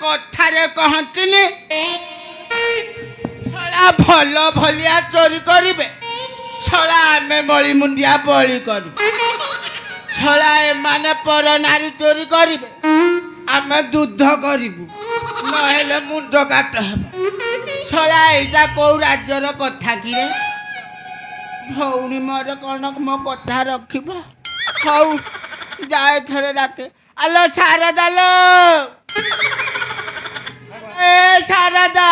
कथारे कहंतिनी छला भल भलिया चोरी करिबे छला आमे मळी मुंडिया बळी करू छला ए माने पर नारी चोरी करिबे आमे युद्ध करिबु नहेले मुंड काट हेबो छला एटा को राज्यर कथा कि रे भौणी मोर कौन मो कथा रखिबो हौ जाए थरे डाके आलो शारदा लो ए शारदा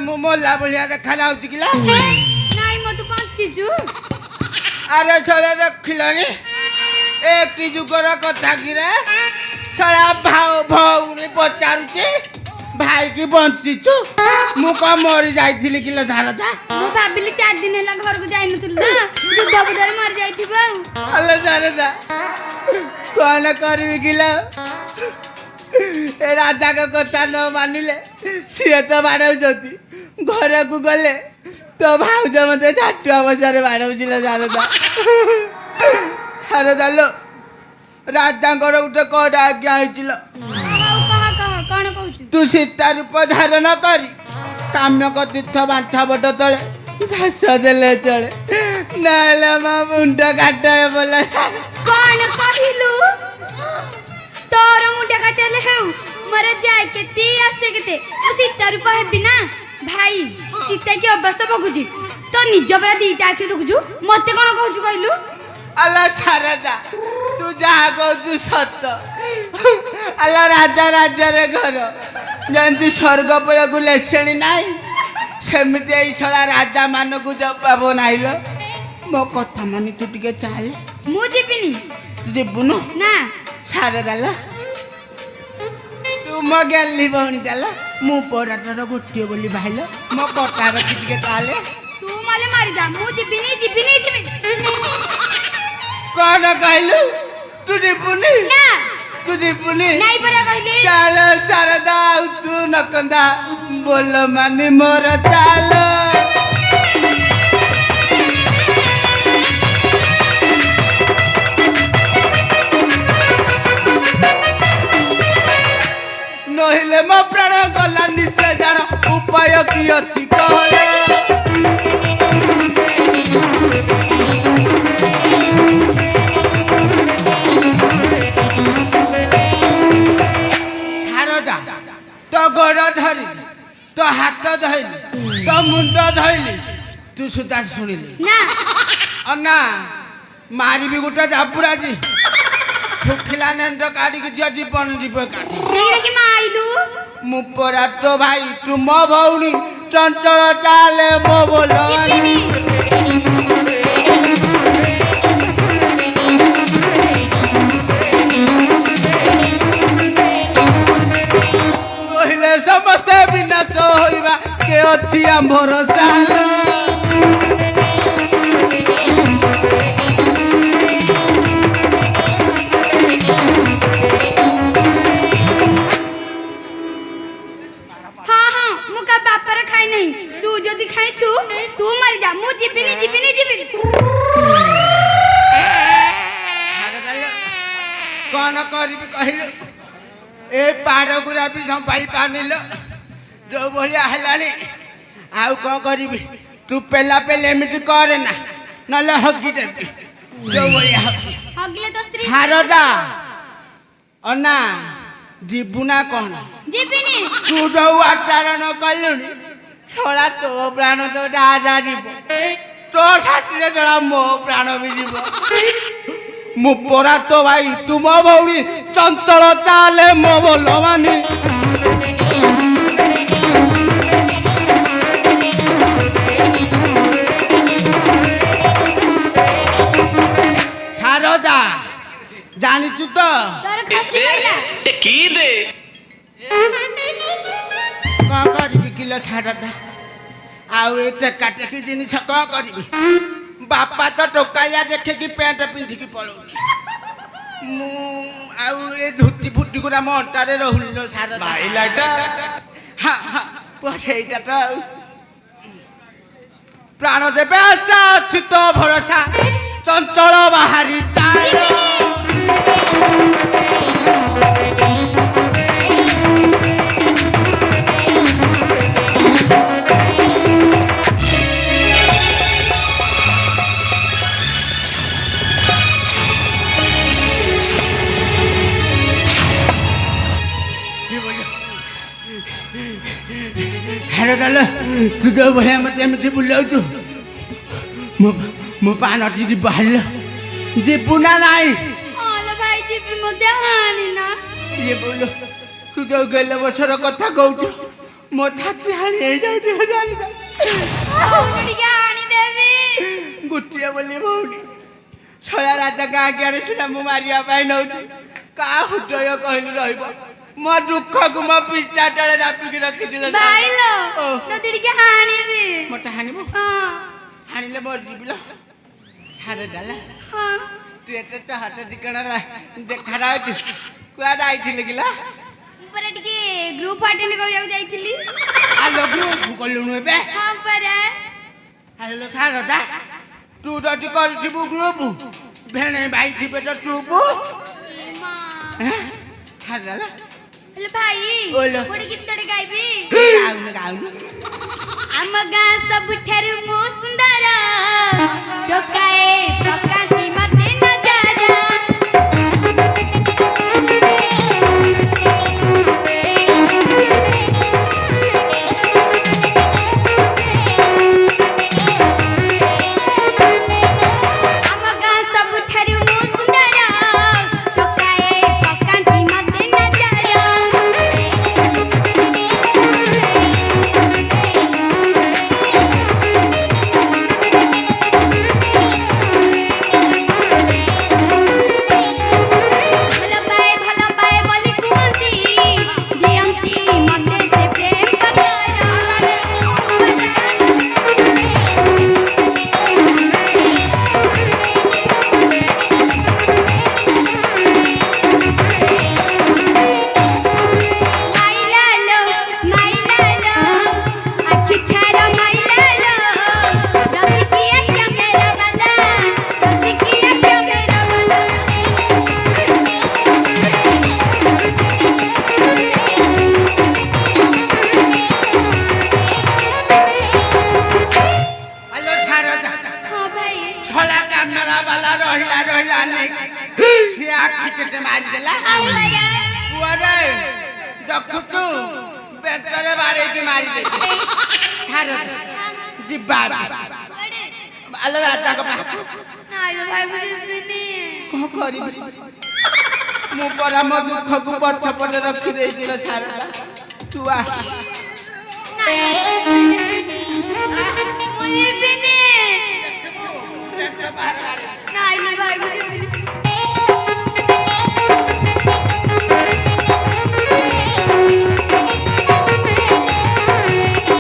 मो पाक मोला बढ़िया देखा जाऊँ किला नहीं मत पहुंचीजु अरे छले देखिलानी एक की जुगर कथा कि रे छला भाव भौनी पचारुची भाई की बंचिचु मु को मरी जाइथिली किलो झारदा मु भाबिली 4 दिन हला घर को जाई नथुल ना युद्ध बुदर मर जाइथिबो अल्ले झारदा कोन करबी किलो ए राजा का कथा न मानिले सिए तो बाड़ौ जति घर को गले तो भाउज मते झाटुआ बजारे बाड़ौ जिला झारदा झारदा लो राजा घर उठे कोडा आज्ञा आइचिलो कहा कोन कहू तू सीता रूप धारण करी काम्य को तीर्थ बांछा बट तले झास देले चले नाले मा मुंड काटे बोला कोन कहिलु तोर मुंड काटेले हेउ मरे जाय केती आसे केते मु सीता रूप हेबी ना भाई सीता की अवस्था भगुजी तो निज बरा दीटा आखि देखुजु मते कोन कहू कहलु अल्लाह शारदा तू जा को तू सत अल्लाह राजा राजा रे घर जंती स्वर्ग पर को लेसेणी नाही सेमिति एई छला राजा मान को जवाब नाइलो मो कथा मानी तू टिके चाल मु जिबिनी जिबुनु ना शारदा ला तू मो गेली भौणी दाला मु पराटर गोटिए बोली भाइलो मो कथा रखी टिके चाल तू माले मारी जा मु जिबिनी कौन कहलु तू जिबुनी ना तू जिबुनी नहीं परा कहली चाल शारदा तू नकंदा बोल मानी मोर चाल नहिले मो प्राण गला निसे जान उपाय की अछि कहले तो गोड़ धरी तो हाथ धइली तो मुंड धइली तू सुधा शुणिली ना अन्ना मारी भी गोटे जापुरा जी सुखिला नेंद्र काढ़ी की दिया जीवन जीव काढ़ी देखि माइलु मु परा तो भाई तू मो भौणी चंचल चाले मो बोलवानी समस्त विनाश होइबा के अछि आमर साल हां मुका बापर खाई नहीं तू जदी खाई छु तू मर जा मु जिबिनी कौन करिबी कहिलु ए पाड़ गुरा भी संभाली पानिल जो भलिया हेलानी आउ कौन करिबी तू पेला पेले एमिति करे ना नले हगी देबी जो भलिया हगले तो स्त्री शारदा अन्ना जीबुना कौन जिबिनी तू जो आचरण कलुनी छोला तो प्राण तो दादा जीव तो साथी जरा मो प्राण भी जीव मु परा तो भाई तुम भौणी चंचल चाले मो बोलवानी शारदा जानिचु तो तोर खसी गइला की दे का करिबी ଲୋ ଶାରଦା ଆଉ ଏ ଟେକା ଟେକି ଜିନିଷ କ'ଣ କରିବି ବାପା ତ ଟୋକାଳିଆ ଦେଖିକି ପ୍ୟାଣ୍ଟ ପିନ୍ଧିକି ପଳଉଛି ମୁଁ ଆଉ ଏ ଧୋତି ଫୁଟି ଗୁଡ଼ା ମୋ ଅଣ୍ଟାରେ ରହୁନି ଲୋ ଶାରଦା ହଁ ହଁ ପୁଅ ସେଇଟା ତ ଆଉ ପ୍ରାଣ ଦେବେ ଆଶା ଅଛି ତ ଭରସା ଚଞ୍ଚଳ ବାହାରି ଚାଲ ଶାରଦା ତୁ ଯୋଉ ଭଳିଆ ମତେ ଏମିତି ବୁଲାଉଛୁ ମୋ ପାନଟି ଯିବ ହାଲ ଯିବୁ ନା ନାଇଁ ହଲୋ ଭାଇ ଯିବି ମୋତେ ହାଣିନା ଇଏ ବୋଲ ତୁ ଯୋଉ ଗେଲ ବছର କଥା କହୁଛୁ ମୋ ଛାତି ହାଣି ହେଇଯାଉଛି ହଉను ଟିକେ ହାଣିଦେବି ଗୋଟିଏ ବୋଲି ଭଉଣୀ ଶଳା ରାଜା ଗାଁ ଆଗରେ ସିନା ମୁଁ ମାରିବା ପାଇଁ ନଉଛି କାହା ହୃଦୟ କହିଲୁ ରହିବ ମୋ ଦୁଃଖକୁ ମୋ ପିଠା ତଳେ ରାପିକି ରଖିଥିଲେ ଭାଇଲୋ ତତେ ଟିକେ ହାଣିବି ମତେ ହାଣିବୁ ହଁ ହାଣିଲେ ମରିଯିବି ଲୋ ଶାରଦା ହଁ ତୁ ଏତେ ତ ହାତ ଠିକଣା ଦେଖାଯାଉଛି କୁଆଡ଼େ ଆଇଥିଲି କିଲା ମୁଁ ପରା ଟିକେ ଗ୍ରୁପ ଆଟେଣ୍ଡ କରିବାକୁ ଯାଇଥିଲି ଆଲୋ ଗ୍ରୁପ କଲୁଣୁ ଏବେ ହଁ ପରା ଆଲୋ ଶାରଦା ତୁ ଯଦି କରିଥିବୁ ଗ୍ରୁପ ଭେଣେଇ ଭାଇ ଥିବେ ତ ଚୁପୁ ଶାରଦା ହେଲେ ଭାଇ ଓଲୋ। ଗୋଟେ ଗୀତଟେ ଗାଇବି ଗାଉନୁ ଆମ ଗାଁ ସବୁଠାରୁ ମୁଁ ସୁନ୍ଦର ଟୋକାଏ ପକାନ୍ତି ମତେ ନଜର ଆମ ଗାଁ ସବୁଠାରୁ ମୁଁ ସୁନ୍ଦର ଟୋକାଏ ପକାନ୍ତି ମତେ ନଜର ଭଲ ପାଏ ବୋଲି କୁହନ୍ତି ଦିଅନ୍ତି ମତେ ସେ ପ୍ରେମ ମାଇଲାଲୋ ଆଖି ଠାର ମାଇଲାଲୋ ରସିକିଆ କ୍ୟାମେରା ବାଲା ରସିକିଆ କ୍ୟାମେରା ବାଲା ଆଲୋ ଶାରଦା ହଁ ଭାଇ ଛଲା କ୍ୟାମେରା ବାଲା ରହିଲା ନେଇ ସେ ଆଖି କେତେ ମାରିଦେଲା ଆଉ ପରା ପୁଅରେ ଦେଖୁଛୁ ପେଟରେ ବାଡ଼େଇକି ମାରିଦେଇଛି ଶାରଦା ଯିବା କୁଆଡ଼େ? ଆଲୋ ରାଜାଙ୍କ ପାଖକୁ ନାଇଲୋ ଭାଇ ମୁଁ ଯିବିନି କ'ଣ କରିବି ମୁଁ ପରା ମୋ ଦୁଃଖକୁ ପଛପଟେ ରଖିଦେଇଛି ଲୋ ଶାରଦା ତୁ ଆ ମୁଁ ଯିବିନି